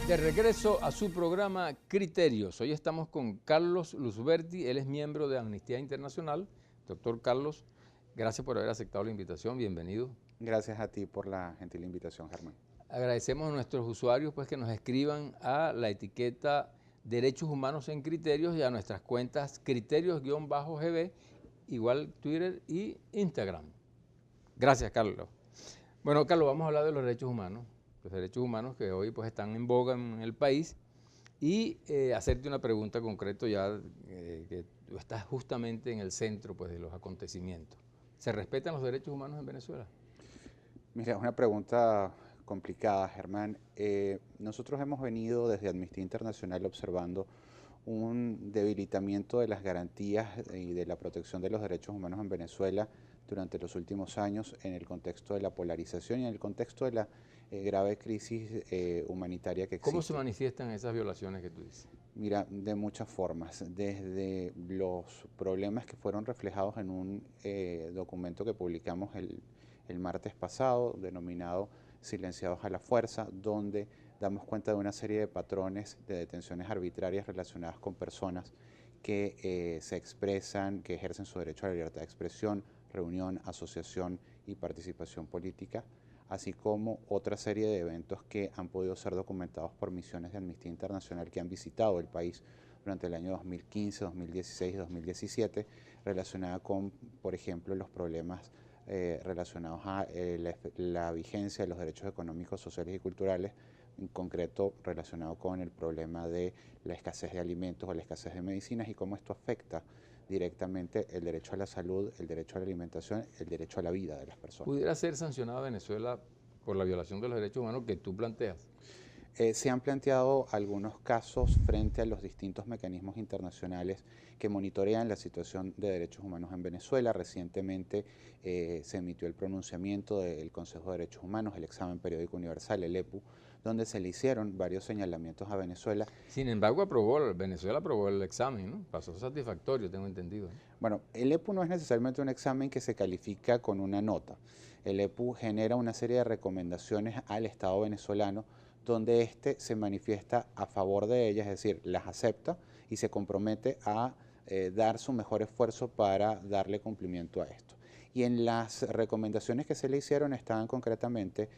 De regreso a su programa Criterios. Hoy estamos con Carlos Luzberti, él es miembro de Amnistía Internacional. Doctor Carlos, gracias por haber aceptado la invitación, bienvenido. Gracias a ti por la gentil invitación, Germán. Agradecemos a nuestros usuarios pues, que nos escriban a la etiqueta Derechos Humanos en Criterios y a nuestras cuentas Criterios-GB, igual Twitter y Instagram. Gracias, Carlos. Bueno, Carlos, vamos a hablar de los derechos humanos. Los derechos humanos que hoy pues, están en boga en el país y hacerte una pregunta concreta ya que tú estás justamente en el centro pues, de los acontecimientos. ¿Se respetan los derechos humanos en Venezuela? Mira, es una pregunta complicada, Germán. Nosotros hemos venido desde Amnistía Internacional observando un debilitamiento de las garantías y de la protección de los derechos humanos en Venezuela durante los últimos años en el contexto de la polarización y en el contexto de la grave crisis humanitaria que existe. ¿Cómo se manifiestan esas violaciones que tú dices? Mira, de muchas formas, desde los problemas que fueron reflejados en un documento que publicamos el martes pasado, denominado Silenciados a la Fuerza, donde damos cuenta de una serie de patrones de detenciones arbitrarias relacionadas con personas que se expresan, que ejercen su derecho a la libertad de expresión, reunión, asociación y participación política, así como otra serie de eventos que han podido ser documentados por misiones de Amnistía Internacional que han visitado el país durante el año 2015, 2016 y 2017, relacionada con, por ejemplo, los problemas relacionados a la vigencia de los derechos económicos, sociales y culturales, en concreto relacionado con el problema de la escasez de alimentos o la escasez de medicinas y cómo esto afecta directamente el derecho a la salud, el derecho a la alimentación, el derecho a la vida de las personas. ¿Pudiera ser sancionada Venezuela por la violación de los derechos humanos que tú planteas? Se han planteado algunos casos frente a los distintos mecanismos internacionales que monitorean la situación de derechos humanos en Venezuela. Recientemente se emitió el pronunciamiento del Consejo de Derechos Humanos, el examen periódico universal, el EPU, donde se le hicieron varios señalamientos a Venezuela. Sin embargo, Venezuela aprobó el examen, ¿no? Pasó satisfactorio, tengo entendido. Bueno, el EPU no es necesariamente un examen que se califica con una nota. El EPU genera una serie de recomendaciones al Estado venezolano donde éste se manifiesta a favor de ellas, es decir, las acepta y se compromete a dar su mejor esfuerzo para darle cumplimiento a esto. Y en las recomendaciones que se le hicieron estaban concretamente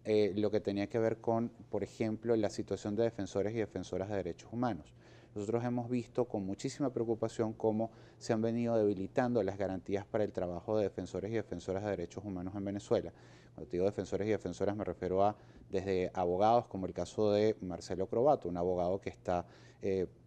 lo que tenía que ver con, por ejemplo, la situación de defensores y defensoras de derechos humanos. Nosotros hemos visto con muchísima preocupación cómo se han venido debilitando las garantías para el trabajo de defensores y defensoras de derechos humanos en Venezuela. Cuando te digo defensores y defensoras me refiero a desde abogados como el caso de Marcelo Crobato, un abogado que está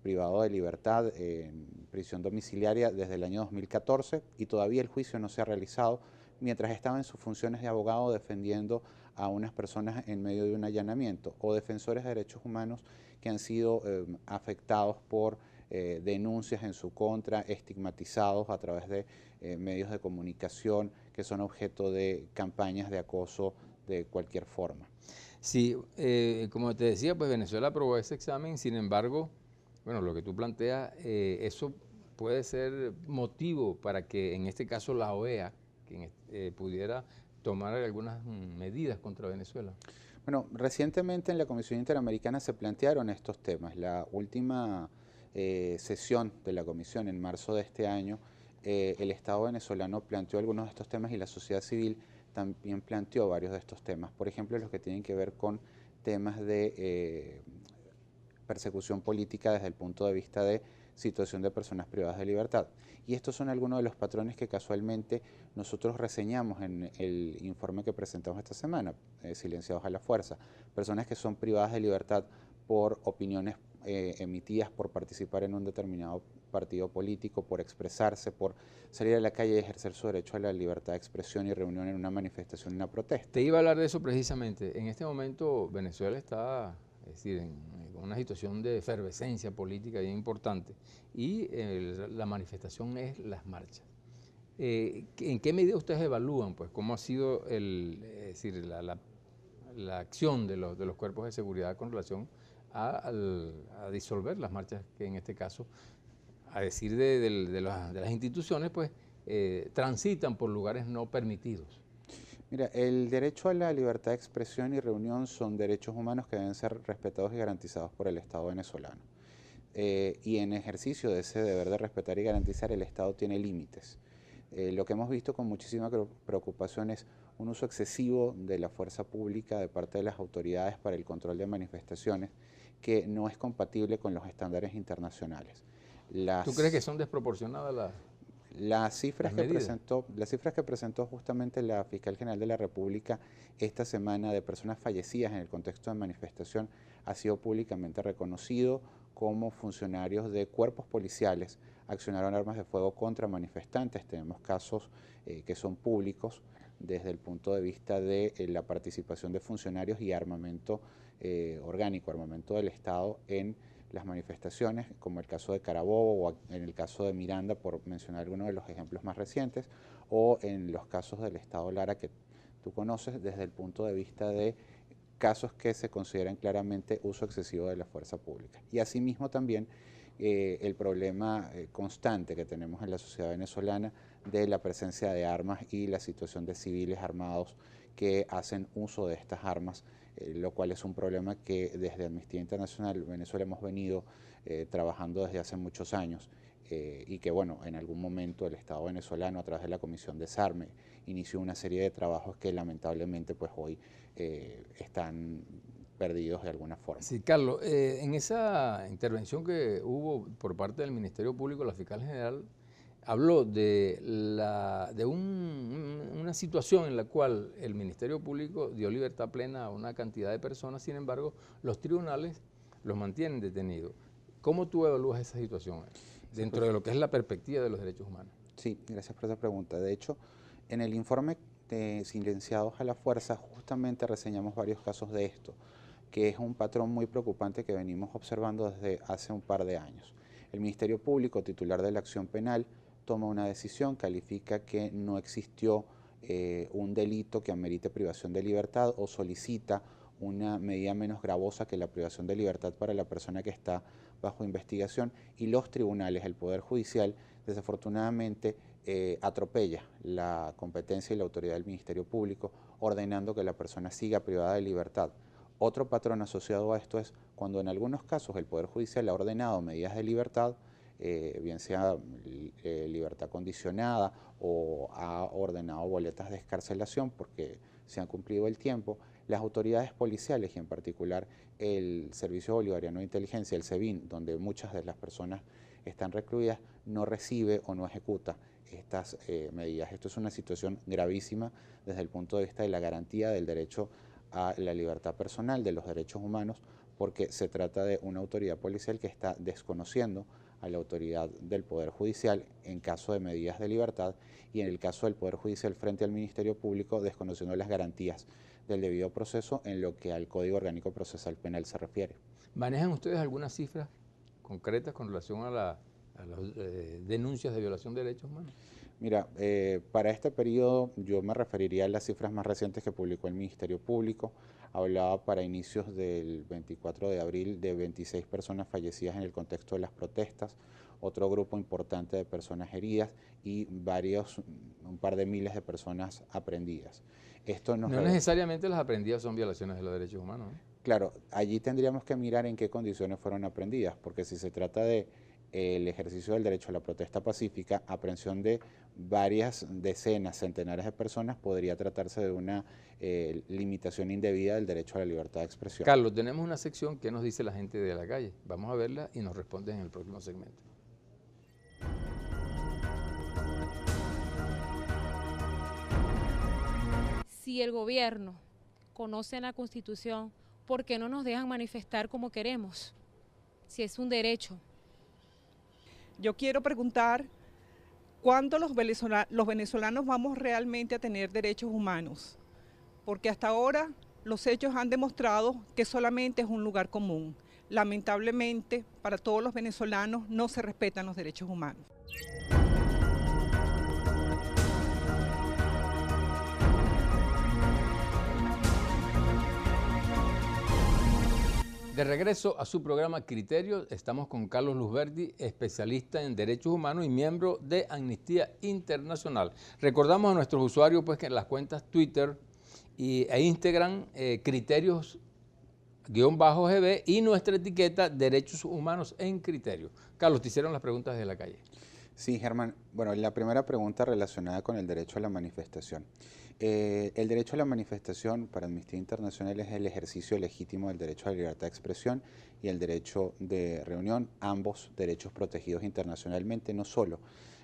privado de libertad en prisión domiciliaria desde el año 2014 y todavía el juicio no se ha realizado mientras estaba en sus funciones de abogado defendiendo a unas personas en medio de un allanamiento, o defensores de derechos humanos que han sido afectados por denuncias en su contra, estigmatizados a través de medios de comunicación que son objeto de campañas de acoso de cualquier forma. Sí, como te decía, pues Venezuela aprobó ese examen, sin embargo, bueno, lo que tú planteas, eso puede ser motivo para que en este caso la OEA pudiera tomar algunas medidas contra Venezuela. Bueno, recientemente en la Comisión Interamericana se plantearon estos temas. La última sesión de la Comisión en marzo de este año, el Estado venezolano planteó algunos de estos temas y la sociedad civil también planteó varios de estos temas. Por ejemplo, los que tienen que ver con temas de persecución política desde el punto de vista de situación de personas privadas de libertad. Y estos son algunos de los patrones que casualmente nosotros reseñamos en el informe que presentamos esta semana, Silenciados a la Fuerza. Personas que son privadas de libertad por opiniones emitidas, por participar en un determinado partido político, por expresarse, por salir a la calle y ejercer su derecho a la libertad de expresión y reunión en una manifestación, en una protesta. Te iba a hablar de eso precisamente. En este momento Venezuela está, es decir, en una situación de efervescencia política bien importante y la manifestación es las marchas. ¿En qué medida ustedes evalúan pues, cómo ha sido es decir, la acción de los cuerpos de seguridad con relación a disolver las marchas que en este caso, a decir de las instituciones, pues transitan por lugares no permitidos? Mira, el derecho a la libertad de expresión y reunión son derechos humanos que deben ser respetados y garantizados por el Estado venezolano. Y en ejercicio de ese deber de respetar y garantizar, el Estado tiene límites. Lo que hemos visto con muchísima preocupación es un uso excesivo de la fuerza pública de parte de las autoridades para el control de manifestaciones que no es compatible con los estándares internacionales. ¿Tú crees que son desproporcionadas las cifras medidas? las cifras que presentó justamente la Fiscal General de la República esta semana de personas fallecidas en el contexto de manifestación ha sido públicamente reconocido como funcionarios de cuerpos policiales accionaron armas de fuego contra manifestantes. Tenemos casos que son públicos desde el punto de vista de la participación de funcionarios y armamento orgánico, armamento del Estado en las manifestaciones, como el caso de Carabobo o en el caso de Miranda, por mencionar algunos de los ejemplos más recientes, o en los casos del Estado Lara que tú conoces desde el punto de vista de casos que se consideran claramente uso excesivo de la fuerza pública. Y asimismo también el problema constante que tenemos en la sociedad venezolana de la presencia de armas y la situación de civiles armados que hacen uso de estas armas, lo cual es un problema que desde Amnistía Internacional Venezuela hemos venido trabajando desde hace muchos años y que bueno, en algún momento el Estado venezolano a través de la Comisión Desarme inició una serie de trabajos que lamentablemente pues hoy están perdidos de alguna forma. Sí, Carlos, en esa intervención que hubo por parte del Ministerio Público, la Fiscal General habló de una situación en la cual el Ministerio Público dio libertad plena a una cantidad de personas, sin embargo, los tribunales los mantienen detenidos. ¿Cómo tú evalúas esa situación dentro de lo que es la perspectiva de los derechos humanos? Sí, gracias por esa pregunta. De hecho, en el informe de Silenciados a la Fuerza justamente reseñamos varios casos de esto, que es un patrón muy preocupante que venimos observando desde hace un par de años. El Ministerio Público, titular de la acción penal, toma una decisión, califica que no existió un delito que amerite privación de libertad o solicita una medida menos gravosa que la privación de libertad para la persona que está bajo investigación, y los tribunales, el Poder Judicial, desafortunadamente atropella la competencia y la autoridad del Ministerio Público, ordenando que la persona siga privada de libertad. Otro patrón asociado a esto es cuando en algunos casos el Poder Judicial ha ordenado medidas de libertad, bien sea libertad condicionada o ha ordenado boletas de excarcelación porque se han cumplido el tiempo, las autoridades policiales y en particular el Servicio Bolivariano de Inteligencia, el SEBIN, donde muchas de las personas están recluidas, no recibe o no ejecuta estas medidas. Esto es una situación gravísima desde el punto de vista de la garantía del derecho a la libertad personal, de los derechos humanos, porque se trata de una autoridad policial que está desconociendo a la autoridad del Poder Judicial en caso de medidas de libertad y en el caso del Poder Judicial frente al Ministerio Público desconociendo las garantías del debido proceso en lo que al Código Orgánico Procesal Penal se refiere. ¿Manejan ustedes algunas cifras concretas con relación a las denuncias de violación de derechos humanos? Mira, para este periodo yo me referiría a las cifras más recientes que publicó el Ministerio Público. Hablaba para inicios del 24 de abril de 26 personas fallecidas en el contexto de las protestas, otro grupo importante de personas heridas y un par de miles de personas aprehendidas. Esto no necesariamente las aprehendidas son violaciones de los derechos humanos, ¿no? Claro, allí tendríamos que mirar en qué condiciones fueron aprehendidas, porque si se trata de el ejercicio del derecho a la protesta pacífica, aprehensión de varias decenas, centenares de personas, podría tratarse de una limitación indebida del derecho a la libertad de expresión. Carlos, tenemos una sección que nos dice la gente de la calle. Vamos a verla y nos responde en el próximo segmento. Si el gobierno conoce la Constitución, ¿por qué no nos dejan manifestar como queremos? Si es un derecho. Yo quiero preguntar, ¿cuándo los venezolanos vamos realmente a tener derechos humanos? Porque hasta ahora los hechos han demostrado que solamente es un lugar común. Lamentablemente, para todos los venezolanos no se respetan los derechos humanos. De regreso a su programa Criterios, estamos con Carlos Luzberdi, especialista en derechos humanos y miembro de Amnistía Internacional. Recordamos a nuestros usuarios pues, que en las cuentas Twitter e Instagram, Criterios-GB y nuestra etiqueta Derechos Humanos en Criterios. Carlos, te hicieron las preguntas de la calle. Sí, Germán. Bueno, la primera pregunta relacionada con el derecho a la manifestación. El derecho a la manifestación para Amnistía Internacional es el ejercicio legítimo del derecho a la libertad de expresión y el derecho de reunión, ambos derechos protegidos internacionalmente, no solo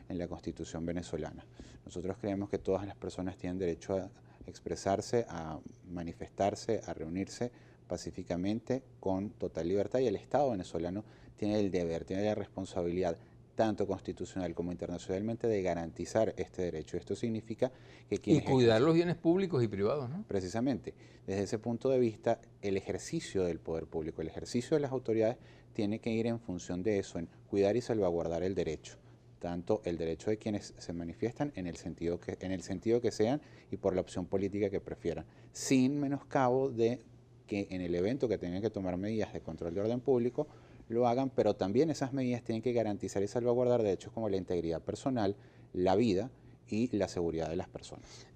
en la Constitución venezolana. Nosotros creemos que todas las personas tienen derecho a expresarse, a manifestarse, a reunirse pacíficamente con total libertad, y el Estado venezolano tiene el deber, tiene la responsabilidad tanto constitucional como internacionalmente de garantizar este derecho. Esto significa que quienes... Y cuidar los bienes públicos y privados, ¿no? Precisamente, desde ese punto de vista, el ejercicio del poder público, el ejercicio de las autoridades tiene que ir en función de eso, en cuidar y salvaguardar el derecho, tanto el derecho de quienes se manifiestan en el sentido que sean y por la opción política que prefieran, sin menoscabo de que en el evento que tengan que tomar medidas de control de orden público, lo hagan, pero también esas medidas tienen que garantizar y salvaguardar derechos como la integridad personal, la vida y la seguridad de las personas.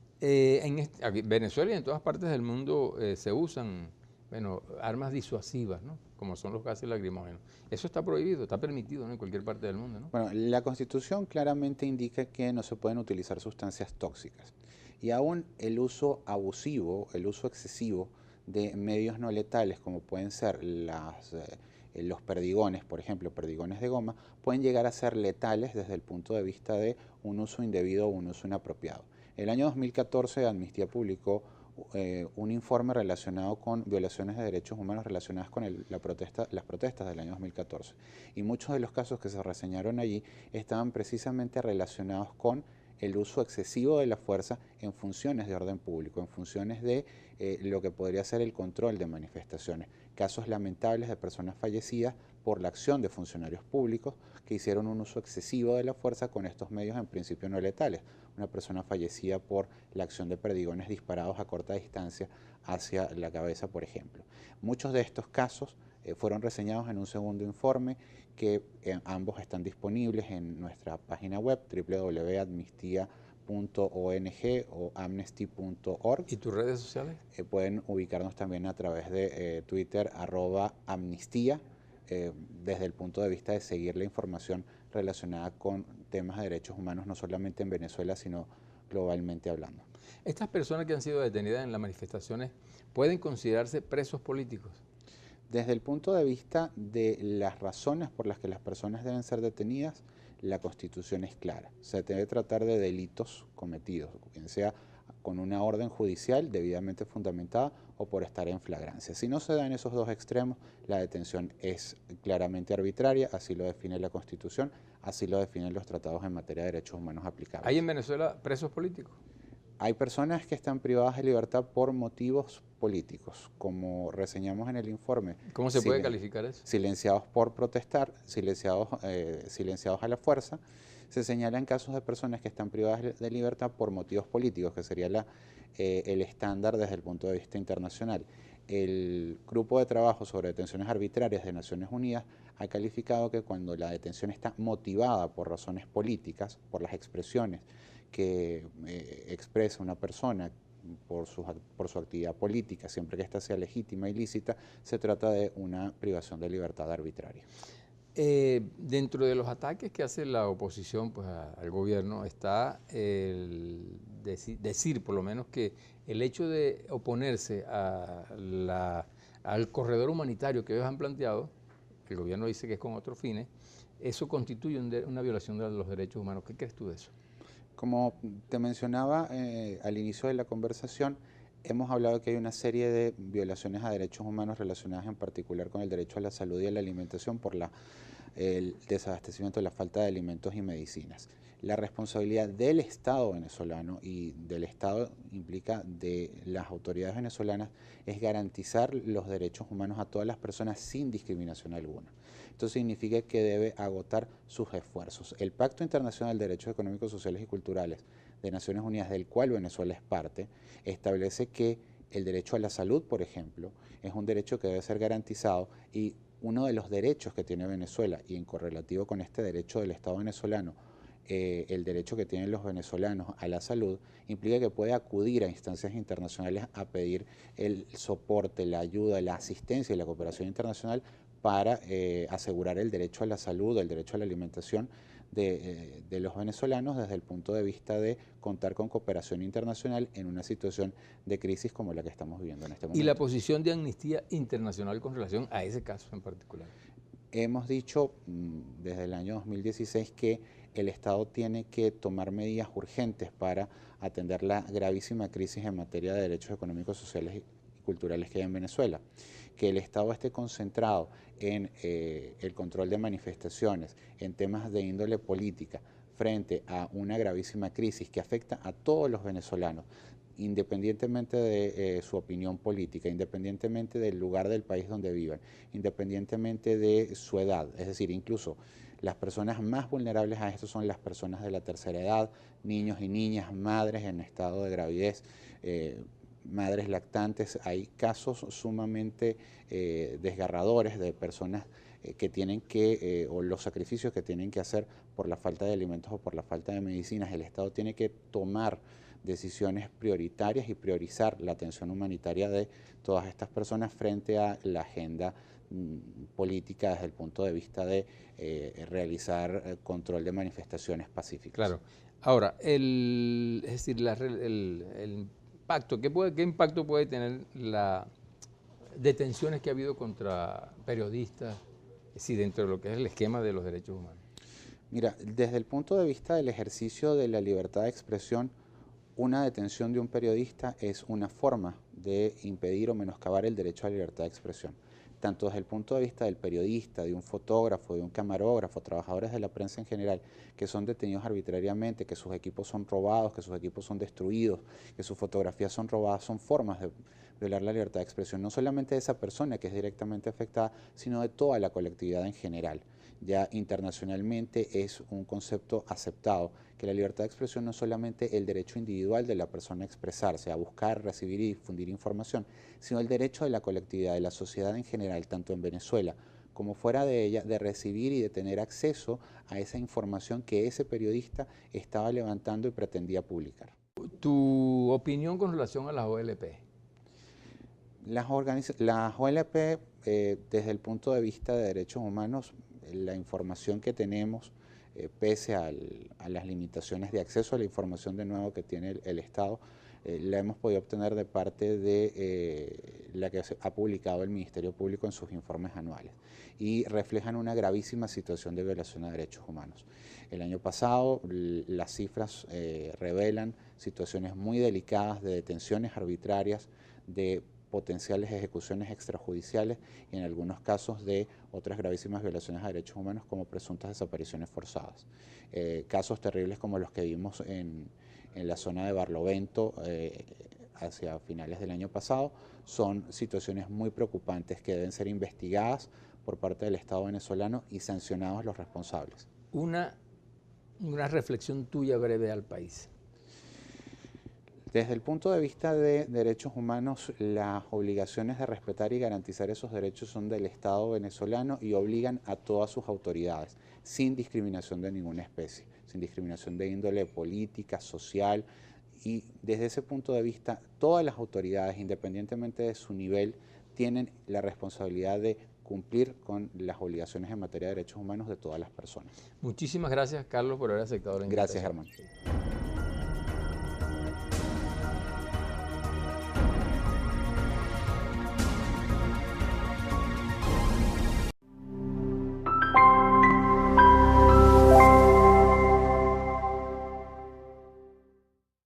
Aquí, Venezuela y en todas partes del mundo se usan armas disuasivas, ¿no? Como son los gases lacrimógenos. Eso está prohibido, está permitido, ¿no? En cualquier parte del mundo, ¿no? Bueno, la Constitución claramente indica que no se pueden utilizar sustancias tóxicas. Y aún el uso abusivo, el uso excesivo de medios no letales, como pueden ser los perdigones, por ejemplo, perdigones de goma, pueden llegar a ser letales desde el punto de vista de un uso indebido o un uso inapropiado. El año 2014 Amnistía publicó un informe relacionado con violaciones de derechos humanos relacionadas con las protestas del año 2014. Y muchos de los casos que se reseñaron allí estaban precisamente relacionados con el uso excesivo de la fuerza en funciones de orden público, en funciones de lo que podría ser el control de manifestaciones. Casos lamentables de personas fallecidas por la acción de funcionarios públicos que hicieron un uso excesivo de la fuerza con estos medios en principio no letales. Una persona fallecida por la acción de perdigones disparados a corta distancia hacia la cabeza, por ejemplo. Muchos de estos casos fueron reseñados en un segundo informe que ambos están disponibles en nuestra página web www.amnistia.ong o amnesty.org. ¿Y tus redes sociales? Pueden ubicarnos también a través de Twitter, @amnistía, desde el punto de vista de seguir la información relacionada con temas de derechos humanos, no solamente en Venezuela, sino globalmente hablando. ¿Estas personas que han sido detenidas en las manifestaciones pueden considerarse presos políticos? Desde el punto de vista de las razones por las que las personas deben ser detenidas, la Constitución es clara. Se debe tratar de delitos cometidos, bien sea con una orden judicial debidamente fundamentada o por estar en flagrancia. Si no se dan esos dos extremos, la detención es claramente arbitraria, así lo define la Constitución, así lo definen los tratados en materia de derechos humanos aplicables. ¿Hay en Venezuela presos políticos? Hay personas que están privadas de libertad por motivos políticos, como reseñamos en el informe. ¿Cómo se puede calificar eso? Silenciados por protestar, silenciados a la fuerza. Se señalan casos de personas que están privadas de libertad por motivos políticos, que sería el estándar desde el punto de vista internacional. El Grupo de Trabajo sobre Detenciones Arbitrarias de Naciones Unidas ha calificado que cuando la detención está motivada por razones políticas, por las expresiones que expresa una persona por su actividad política, siempre que ésta sea legítima y lícita, se trata de una privación de libertad arbitraria. Dentro de los ataques que hace la oposición pues, al gobierno está el decir por lo menos que el hecho de oponerse al corredor humanitario que ellos han planteado, el gobierno dice que es con otros fines, eso constituye una violación de los derechos humanos. ¿Qué crees tú de eso? Como te mencionaba al inicio de la conversación, hemos hablado que hay una serie de violaciones a derechos humanos relacionadas en particular con el derecho a la salud y a la alimentación por el desabastecimiento, la falta de alimentos y medicinas. La responsabilidad del Estado venezolano y del Estado implica de las autoridades venezolanas es garantizar los derechos humanos a todas las personas sin discriminación alguna. Esto significa que debe agotar sus esfuerzos. El Pacto Internacional de Derechos Económicos, Sociales y Culturales de Naciones Unidas, del cual Venezuela es parte, establece que El derecho a la salud, por ejemplo, es un derecho que debe ser garantizado, y uno de los derechos que tiene Venezuela, y en correlativo con este derecho del Estado venezolano, el derecho que tienen los venezolanos a la salud, implica que puede acudir a instancias internacionales a pedir el soporte, la ayuda, la asistencia y la cooperación internacional para asegurar el derecho a la salud, el derecho a la alimentación de los venezolanos, desde el punto de vista de contar con cooperación internacional en una situación de crisis como la que estamos viviendo en este momento. ¿Y la posición de Amnistía Internacional con relación a ese caso en particular? Hemos dicho desde el año 2016 que el Estado tiene que tomar medidas urgentes para atender la gravísima crisis en materia de derechos económicos, sociales y culturales que hay en Venezuela. Que el Estado esté concentrado en el control de manifestaciones, en temas de índole política, frente a una gravísima crisis que afecta a todos los venezolanos, independientemente de su opinión política, independientemente del lugar del país donde vivan, independientemente de su edad. Es decir, incluso las personas más vulnerables a esto son las personas de la tercera edad, niños y niñas, madres en estado de gravidez, madres lactantes. Hay casos sumamente desgarradores de personas que tienen que, o los sacrificios que tienen que hacer por la falta de alimentos o por la falta de medicinas. El Estado tiene que tomar decisiones prioritarias y priorizar la atención humanitaria de todas estas personas frente a la agenda política desde el punto de vista de realizar control de manifestaciones pacíficas. Claro. Ahora, es decir, el impacto, ¿qué impacto puede tener las detenciones que ha habido contra periodistas, es decir, dentro de lo que es el esquema de los derechos humanos? Mira, desde el punto de vista del ejercicio de la libertad de expresión, una detención de un periodista es una forma de impedir o menoscabar el derecho a la libertad de expresión, tanto desde el punto de vista del periodista, de un fotógrafo, de un camarógrafo, trabajadores de la prensa en general, que son detenidos arbitrariamente, que sus equipos son robados, que sus equipos son destruidos, que sus fotografías son robadas, son formas de violar la libertad de expresión, no solamente de esa persona que es directamente afectada, sino de toda la colectividad en general. Ya internacionalmente es un concepto aceptado, que la libertad de expresión no es solamente el derecho individual de la persona a expresarse, a buscar, recibir y difundir información, sino el derecho de la colectividad, de la sociedad en general, tanto en Venezuela como fuera de ella, de recibir y de tener acceso a esa información que ese periodista estaba levantando y pretendía publicar. ¿Tu opinión con relación a las OLP? Las OLP, desde el punto de vista de derechos humanos, la información que tenemos, pese a las limitaciones de acceso a la información de nuevo que tiene el Estado, la hemos podido obtener de parte de la que ha publicado el Ministerio Público en sus informes anuales, y reflejan una gravísima situación de violación a derechos humanos. El año pasado las cifras revelan situaciones muy delicadas de detenciones arbitrarias, de potenciales ejecuciones extrajudiciales y en algunos casos de otras gravísimas violaciones a derechos humanos como presuntas desapariciones forzadas. Casos terribles como los que vimos en la zona de Barlovento hacia finales del año pasado son situaciones muy preocupantes que deben ser investigadas por parte del Estado venezolano y sancionados los responsables. Una reflexión tuya breve al país. Desde el punto de vista de derechos humanos, las obligaciones de respetar y garantizar esos derechos son del Estado venezolano y obligan a todas sus autoridades, sin discriminación de ninguna especie, sin discriminación de índole política, social, y desde ese punto de vista todas las autoridades, independientemente de su nivel, tienen la responsabilidad de cumplir con las obligaciones en materia de derechos humanos de todas las personas. Muchísimas gracias, Carlos, por haber aceptado la invitación. Gracias, Germán.